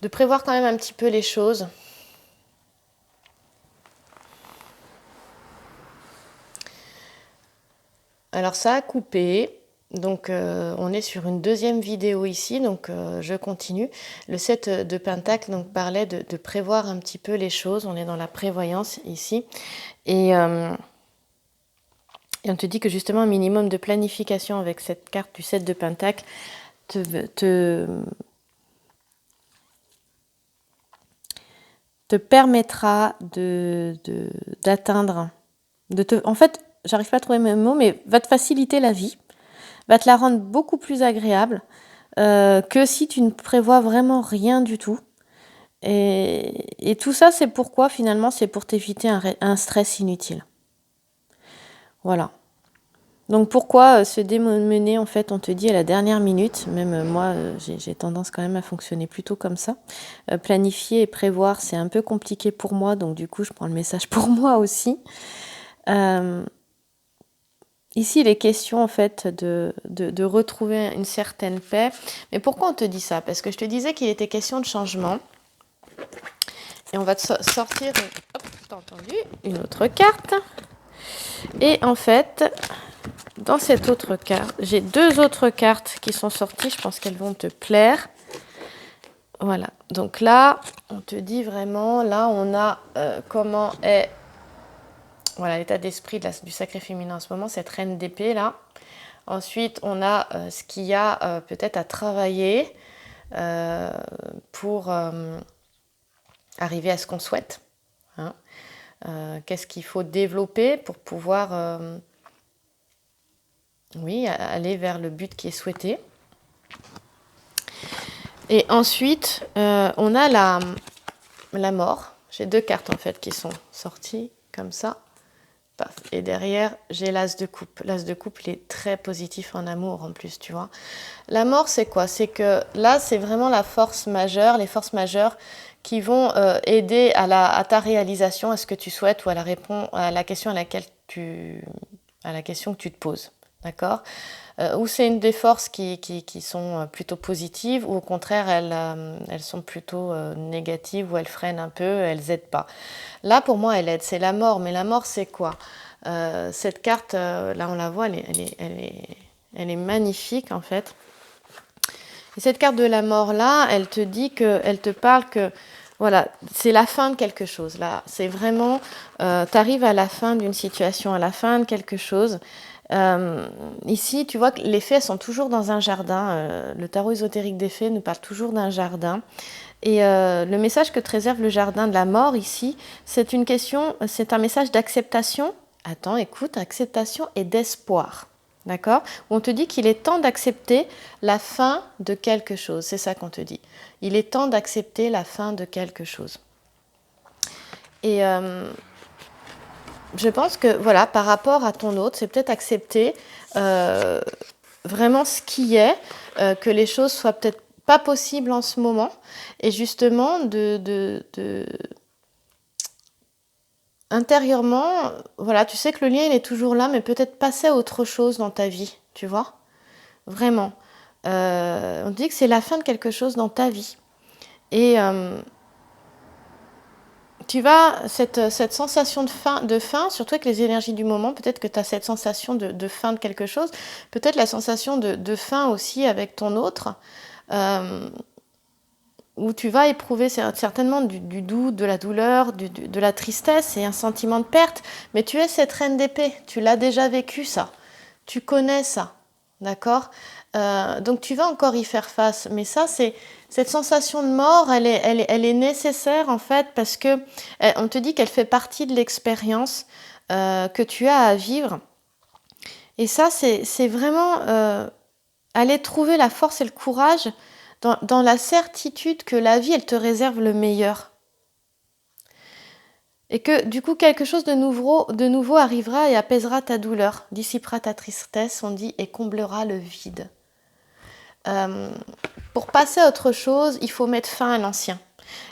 de prévoir quand même un petit peu les choses. Alors ça a coupé, donc on est sur une deuxième vidéo ici, donc je continue. Le 7 de Pentacle donc, parlait de prévoir un petit peu les choses, on est dans la prévoyance ici. Et on te dit que justement un minimum de planification avec cette carte du 7 de Pentacle te permettra d'atteindre, en fait, j'arrive pas à trouver mes mots, mais va te faciliter la vie, va te la rendre beaucoup plus agréable que si tu ne prévois vraiment rien du tout. Et tout ça, c'est pourquoi finalement, c'est pour t'éviter un stress inutile. Voilà. Donc pourquoi se démener, en fait, on te dit à la dernière minute, même moi, j'ai tendance quand même à fonctionner plutôt comme ça. Planifier et prévoir, c'est un peu compliqué pour moi, donc du coup, je prends le message pour moi aussi. Ici, il est question, en fait, de retrouver une certaine paix. Mais pourquoi on te dit ça? Parce que je te disais qu'il était question de changement. Et on va te sortir, hop, t'as entendu, une autre carte. Et en fait... Dans cette autre carte, j'ai deux autres cartes qui sont sorties, je pense qu'elles vont te plaire. Voilà, donc là, on te dit vraiment, là on a comment est voilà, l'état d'esprit du sacré féminin en ce moment, cette reine d'épée là. Ensuite, on a ce qu'il y a peut-être à travailler pour arriver à ce qu'on souhaite. Hein. Qu'est-ce qu'il faut développer pour pouvoir... oui, aller vers le but qui est souhaité. Et ensuite, on a la mort. J'ai deux cartes en fait qui sont sorties comme ça. Paf. Et derrière, j'ai l'as de coupe. L'as de coupe, il est très positif en amour en plus, tu vois. La mort, c'est quoi? C'est que là, c'est vraiment la force majeure, les forces majeures qui vont aider à ta réalisation, à ce que tu souhaites ou à la question à la question que tu te poses. D'accord? Ou c'est une des forces qui sont plutôt positives, ou au contraire, elles sont plutôt négatives, ou elles freinent un peu, elles n'aident pas. Là, pour moi, elle aide, c'est la mort. Mais la mort, c'est quoi? Cette carte, là, on la voit, elle est magnifique, en fait. Et cette carte de la mort-là, elle te parle que, voilà, c'est la fin de quelque chose. Là, c'est vraiment, tu arrives à la fin d'une situation, à la fin de quelque chose. Ici, tu vois que les fées sont toujours dans un jardin. Le tarot ésotérique des fées nous parle toujours d'un jardin. Et le message que te réserve le jardin de la mort ici, c'est un message d'acceptation. Attends, écoute, acceptation et d'espoir. D'accord? On te dit qu'il est temps d'accepter la fin de quelque chose. C'est ça qu'on te dit. Il est temps d'accepter la fin de quelque chose. Et je pense que, voilà, par rapport à ton autre, c'est peut-être accepter vraiment ce qui est, que les choses soient peut-être pas possibles en ce moment, et justement intérieurement, voilà, tu sais que le lien il est toujours là, mais peut-être passer à autre chose dans ta vie, tu vois, vraiment. On dit que c'est la fin de quelque chose dans ta vie, et tu vas, cette sensation de fin, surtout avec les énergies du moment, peut-être que tu as cette sensation de fin de quelque chose, peut-être la sensation de fin aussi avec ton autre, où tu vas éprouver certainement du doute, de la douleur, de la tristesse et un sentiment de perte, mais tu es cette reine d'épée, tu l'as déjà vécu ça, tu connais ça, d'accord? Donc tu vas encore y faire face, mais ça c'est cette sensation de mort, elle est nécessaire en fait parce que on te dit qu'elle fait partie de l'expérience que tu as à vivre, et ça c'est vraiment aller trouver la force et le courage dans la certitude que la vie elle te réserve le meilleur. Et que du coup quelque chose de nouveau arrivera et apaisera ta douleur, dissipera ta tristesse, on dit, et comblera le vide. Pour passer à autre chose, il faut mettre fin à l'ancien.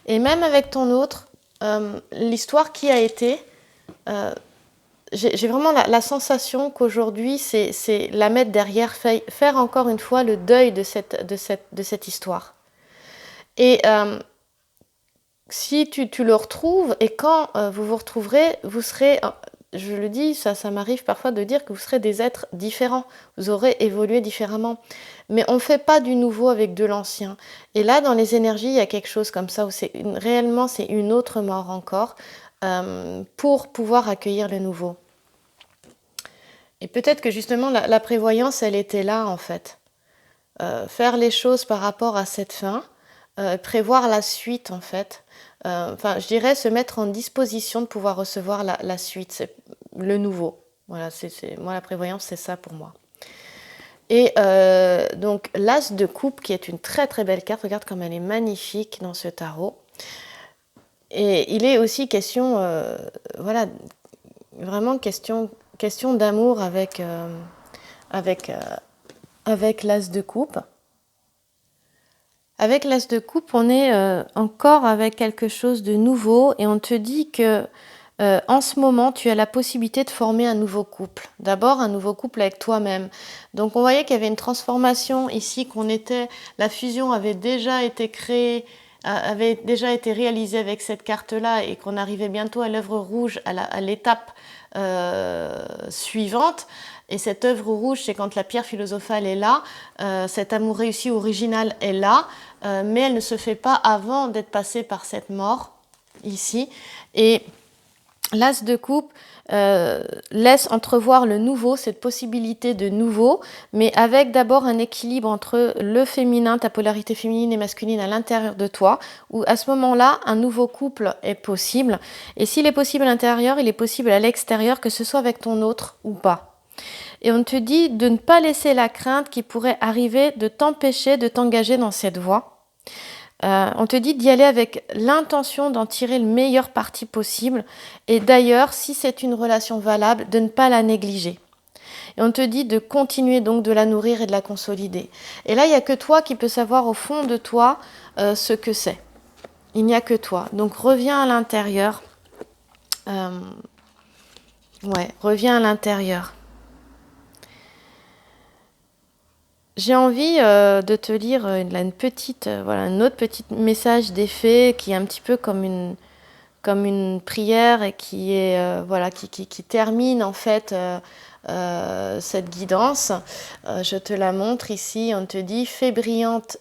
Et même avec ton autre, l'histoire qui a été, j'ai vraiment la sensation qu'aujourd'hui, c'est la mettre derrière, faire encore une fois le deuil de cette histoire. Et si tu le retrouves et quand vous vous retrouverez, vous serez, je le dis, ça m'arrive parfois de dire que vous serez des êtres différents, vous aurez évolué différemment. Mais on ne fait pas du nouveau avec de l'ancien. Et là, dans les énergies, il y a quelque chose comme ça où réellement c'est une autre mort encore pour pouvoir accueillir le nouveau. Et peut-être que justement la prévoyance, elle était là en fait. Faire les choses par rapport à cette fin, prévoir la suite en fait. Enfin, je dirais se mettre en disposition de pouvoir recevoir la suite, c'est le nouveau. Voilà, moi la prévoyance, c'est ça pour moi. Et donc l'as de coupe, qui est une très très belle carte, regarde comme elle est magnifique dans ce tarot. Et il est aussi question, voilà, vraiment question d'amour avec l'as de coupe. Avec l'as de coupe, on est encore avec quelque chose de nouveau et on te dit que en ce moment, tu as la possibilité de former un nouveau couple. D'abord, un nouveau couple avec toi-même. Donc, on voyait qu'il y avait une transformation ici, la fusion avait déjà été créée, avait déjà été réalisée avec cette carte-là et qu'on arrivait bientôt à l'œuvre rouge, à l'étape suivante. Et cette œuvre rouge, c'est quand la pierre philosophale est là, cet amour réussi original est là, mais elle ne se fait pas avant d'être passée par cette mort ici. Et l'as de coupe laisse entrevoir le nouveau, cette possibilité de nouveau, mais avec d'abord un équilibre entre le féminin, ta polarité féminine et masculine à l'intérieur de toi, où à ce moment-là, un nouveau couple est possible. Et s'il est possible à l'intérieur, il est possible à l'extérieur, que ce soit avec ton autre ou pas. Et on te dit de ne pas laisser la crainte qui pourrait arriver de t'empêcher de t'engager dans cette voie. On te dit d'y aller avec l'intention d'en tirer le meilleur parti possible. Et d'ailleurs, si c'est une relation valable, de ne pas la négliger. Et on te dit de continuer donc de la nourrir et de la consolider. Et là, il n'y a que toi qui peux savoir au fond de toi ce que c'est. Il n'y a que toi. Donc reviens à l'intérieur. Reviens à l'intérieur. J'ai envie de te lire un autre petit message d'effet qui est un petit peu comme une prière et qui est qui termine en fait cette guidance. Je te la montre ici. On te dit: fée brillante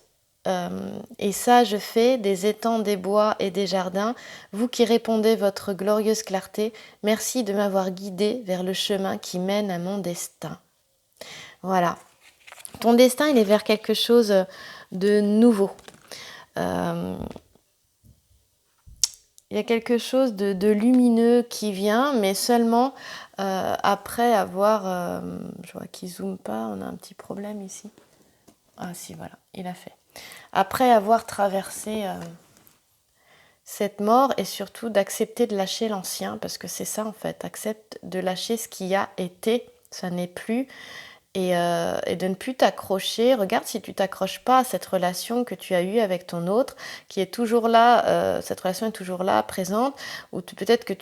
et sage fée des étangs, des bois et des jardins, vous qui répondez votre glorieuse clarté, merci de m'avoir guidée vers le chemin qui mène à mon destin. Voilà. Ton destin, il est vers quelque chose de nouveau. Il y a quelque chose de lumineux qui vient, mais seulement après avoir... je vois qu'il ne zoome pas, on a un petit problème ici. Ah si, voilà, il a fait. Après avoir traversé cette mort et surtout d'accepter de lâcher l'ancien, parce que c'est ça en fait, accepte de lâcher ce qui a été, ça n'est plus... Et de ne plus t'accrocher. Regarde si tu t'accroches pas à cette relation que tu as eue avec ton autre, qui est toujours là, cette relation est toujours là, présente, ou peut-être que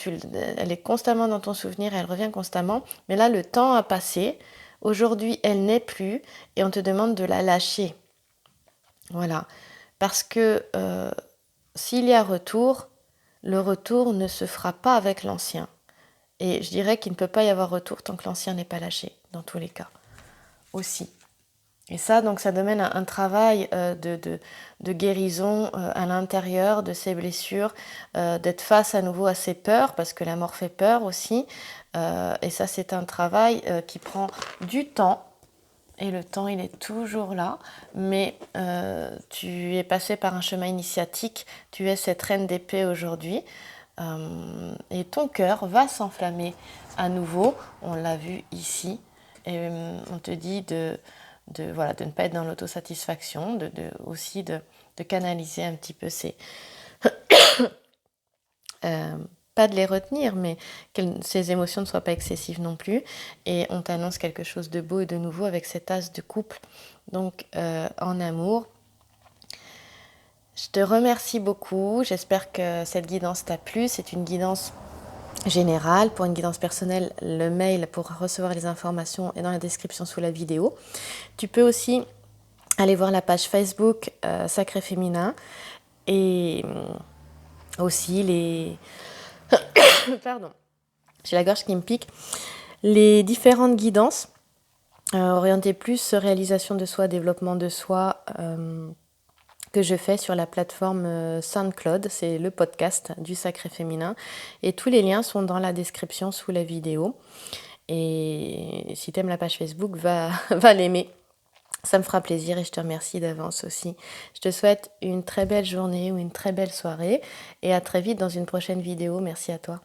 elle est constamment dans ton souvenir, elle revient constamment, mais là le temps a passé, aujourd'hui elle n'est plus, et on te demande de la lâcher. Voilà. Parce que s'il y a retour, le retour ne se fera pas avec l'ancien. Et je dirais qu'il ne peut pas y avoir retour tant que l'ancien n'est pas lâché, dans tous les cas. Aussi. Et ça, donc, ça demande un travail de guérison à l'intérieur de ces blessures, d'être face à nouveau à ses peurs, parce que la mort fait peur aussi. Et ça, c'est un travail qui prend du temps. Et le temps, il est toujours là. Mais tu es passé par un chemin initiatique. Tu es cette reine d'épée aujourd'hui. Et ton cœur va s'enflammer à nouveau. On l'a vu ici. Et on te dit de ne pas être dans l'autosatisfaction, aussi de canaliser un petit peu pas de les retenir, mais que ces émotions ne soient pas excessives non plus. Et on t'annonce quelque chose de beau et de nouveau avec cet as de couple, donc en amour. Je te remercie beaucoup. J'espère que cette guidance t'a plu. C'est une guidance générale. Pour une guidance personnelle, le mail pour recevoir les informations est dans la description sous la vidéo. Tu peux aussi aller voir la page Facebook Sacré Féminin et Aussi les... Pardon, j'ai la gorge qui me pique. Les différentes guidances, orientées plus réalisation de soi, développement de soi, que je fais sur la plateforme SoundCloud, c'est le podcast du Sacré Féminin. Et tous les liens sont dans la description sous la vidéo. Et si tu aimes la page Facebook, va l'aimer. Ça me fera plaisir et je te remercie d'avance aussi. Je te souhaite une très belle journée ou une très belle soirée et à très vite dans une prochaine vidéo. Merci à toi.